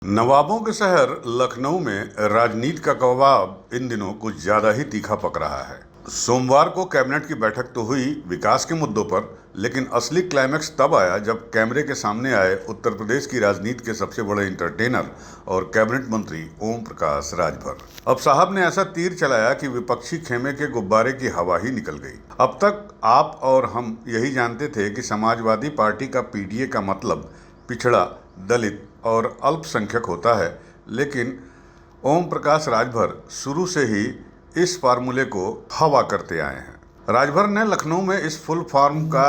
नवाबों के शहर लखनऊ में राजनीति का कबाब इन दिनों कुछ ज्यादा ही तीखा पक रहा है। सोमवार को कैबिनेट की बैठक तो हुई विकास के मुद्दों पर, लेकिन असली क्लाइमैक्स तब आया जब कैमरे के सामने आए उत्तर प्रदेश की राजनीति के सबसे बड़े इंटरटेनर और कैबिनेट मंत्री ओम प्रकाश राजभर। अब साहब ने ऐसा तीर चलाया कि विपक्षी खेमे के गुब्बारे की हवा ही निकल गई। अब तक आप और हम यही जानते थे कि समाजवादी पार्टी का पीडीए का मतलब पिछड़ा, दलित और अल्पसंख्यक होता है, लेकिन ओम प्रकाश राजभर शुरू से ही इस फार्मूले को हवा करते आए हैं। राजभर ने लखनऊ में इस फुल फॉर्म का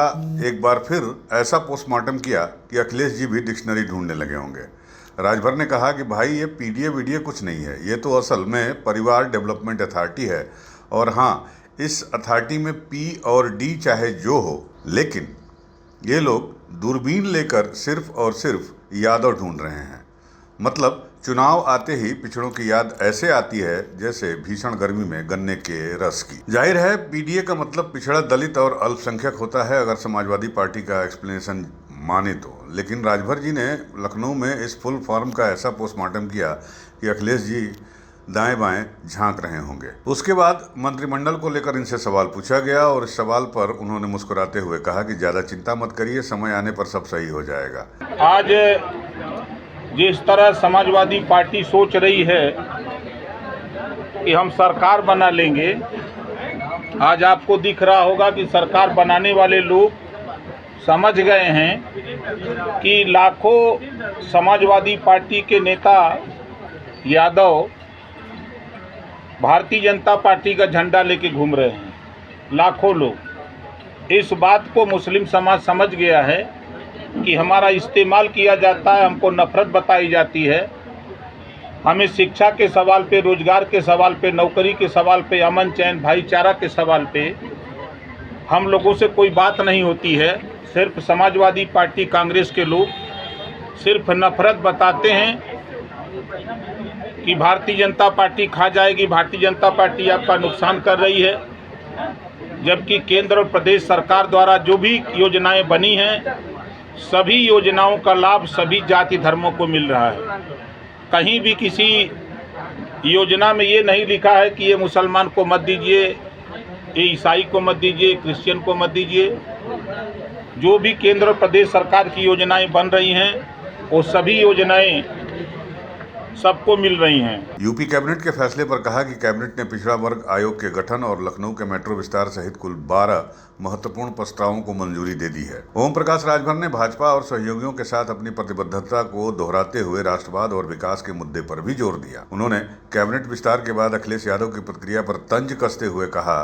एक बार फिर ऐसा पोस्टमार्टम किया कि अखिलेश जी भी डिक्शनरी ढूंढने लगे होंगे। राजभर ने कहा कि भाई ये पीडीए वीडीए कुछ नहीं है, ये तो असल में परिवार डेवलपमेंट अथॉरिटी है, और हाँ, इस अथॉरिटी में पी और डी चाहे जो हो, लेकिन ये लोग दूरबीन लेकर सिर्फ और सिर्फ यादव ढूंढ रहे हैं। मतलब चुनाव आते ही पिछड़ों की याद ऐसे आती है जैसे भीषण गर्मी में गन्ने के रस की। जाहिर है पीडीए का मतलब पिछड़ा, दलित और अल्पसंख्यक होता है, अगर समाजवादी पार्टी का एक्सप्लेनेशन माने तो। लेकिन राजभर जी ने लखनऊ में इस फुल फॉर्म का ऐसा पोस्टमार्टम किया कि अखिलेश जी दाएं बाएं झांक रहे होंगे। उसके बाद मंत्रिमंडल को लेकर इनसे सवाल पूछा गया और इस सवाल पर उन्होंने मुस्कुराते हुए कहा कि ज़्यादा चिंता मत करिए, समय आने पर सब सही हो जाएगा। आज जिस तरह समाजवादी पार्टी सोच रही है कि हम सरकार बना लेंगे, आज आपको दिख रहा होगा कि सरकार बनाने वाले लोग समझ गए हैं कि लाखों समाजवादी पार्टी के नेता यादव भारतीय जनता पार्टी का झंडा लेके घूम रहे हैं। लाखों लोग इस बात को मुस्लिम समाज समझ गया है कि हमारा इस्तेमाल किया जाता है, हमको नफरत बताई जाती है, हमें शिक्षा के सवाल पे, रोजगार के सवाल पे, नौकरी के सवाल पे, अमन चैन भाईचारा के सवाल पे हम लोगों से कोई बात नहीं होती है। सिर्फ समाजवादी पार्टी कांग्रेस के लोग सिर्फ नफरत बताते हैं कि भारतीय जनता पार्टी खा जाएगी, भारतीय जनता पार्टी आपका नुकसान कर रही है, जबकि केंद्र और प्रदेश सरकार द्वारा जो भी योजनाएं बनी हैं, सभी योजनाओं का लाभ सभी जाति धर्मों को मिल रहा है। कहीं भी किसी योजना में ये नहीं लिखा है कि ये मुसलमान को मत दीजिए, ये ईसाई को मत दीजिए, क्रिश्चियन को मत दीजिए। जो भी केंद्र और प्रदेश सरकार की योजनाएं बन रही हैं, वो सभी योजनाएं सबको मिल रही हैं। यूपी कैबिनेट के फैसले पर कहा कि कैबिनेट ने पिछड़ा वर्ग आयोग के गठन और लखनऊ के मेट्रो विस्तार सहित कुल 12 महत्वपूर्ण प्रस्तावों को मंजूरी दे दी है। ओम प्रकाश राजभर ने भाजपा और सहयोगियों के साथ अपनी प्रतिबद्धता को दोहराते हुए राष्ट्रवाद और विकास के मुद्दे पर भी जोर दिया। उन्होंने कैबिनेट विस्तार के बाद अखिलेश यादव की प्रतिक्रिया पर तंज कसते हुए कहा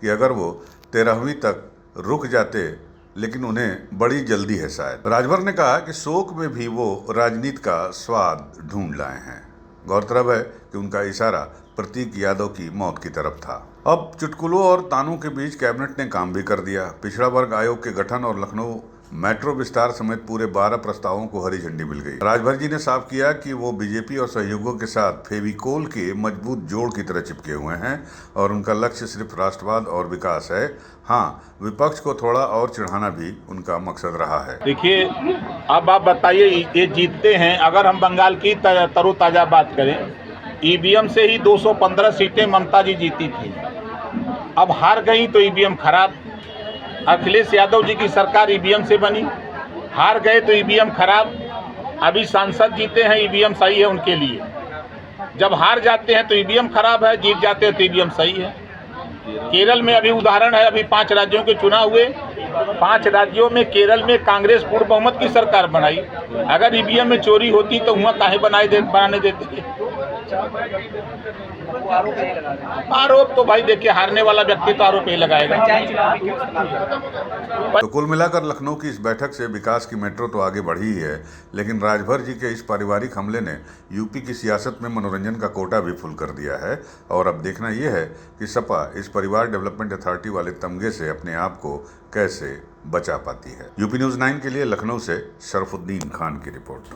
कि अगर वो 13वीं तक रुक जाते, लेकिन उन्हें बड़ी जल्दी है शायद। राजभर ने कहा कि शोक में भी वो राजनीति का स्वाद ढूंढ लाए हैं। गौरतलब है कि उनका इशारा प्रतीक यादव की मौत की तरफ था। अब चुटकुलों और तानों के बीच कैबिनेट ने काम भी कर दिया। पिछड़ा वर्ग आयोग के गठन और लखनऊ मेट्रो विस्तार समेत पूरे 12 प्रस्तावों को हरी झंडी मिल गई। राजभर जी ने साफ किया कि वो बीजेपी और सहयोगियों के साथ फेविकोल के मजबूत जोड़ की तरह चिपके हुए हैं और उनका लक्ष्य सिर्फ राष्ट्रवाद और विकास है। हाँ, विपक्ष को थोड़ा और चिढ़ाना भी उनका मकसद रहा है। देखिए, अब आप बताइए, ये जीतते हैं। अगर हम बंगाल की तरोताज़ा बात करें, ईवीएम से ही 215 सीटें ममता जी जीती थी। अब हार गई तो ईवीएम खराब। अखिलेश यादव जी की सरकार ईवीएम से बनी, हार गए तो ईवीएम खराब। अभी सांसद जीते हैं, ईवीएम सही है उनके लिए। जब हार जाते हैं तो ईवीएम खराब है, जीत जाते हैं तो ईवीएम सही है। केरल में अभी उदाहरण है, अभी 5 राज्यों के चुनाव हुए, 5 राज्यों में केरल में कांग्रेस पूर्ण बहुमत की सरकार बनाई। अगर ईवीएम में चोरी होती तो वहाँ काहे बनाने देते। आरोप तो भाई देखिए, हारने वाला व्यक्ति तो आरोप ही लगाएगा। तो कुल मिलाकर लखनऊ की इस बैठक से विकास की मेट्रो तो आगे बढ़ी ही है, लेकिन राजभर जी के इस पारिवारिक हमले ने यूपी की सियासत में मनोरंजन का कोटा भी फुल कर दिया है। और अब देखना यह है कि सपा इस परिवार डेवलपमेंट अथॉरिटी वाले तमगे से अपने आप को कैसे बचा पाती है। यूपी न्यूज़ 9 के लिए लखनऊ से शरफुद्दीन खान की रिपोर्ट।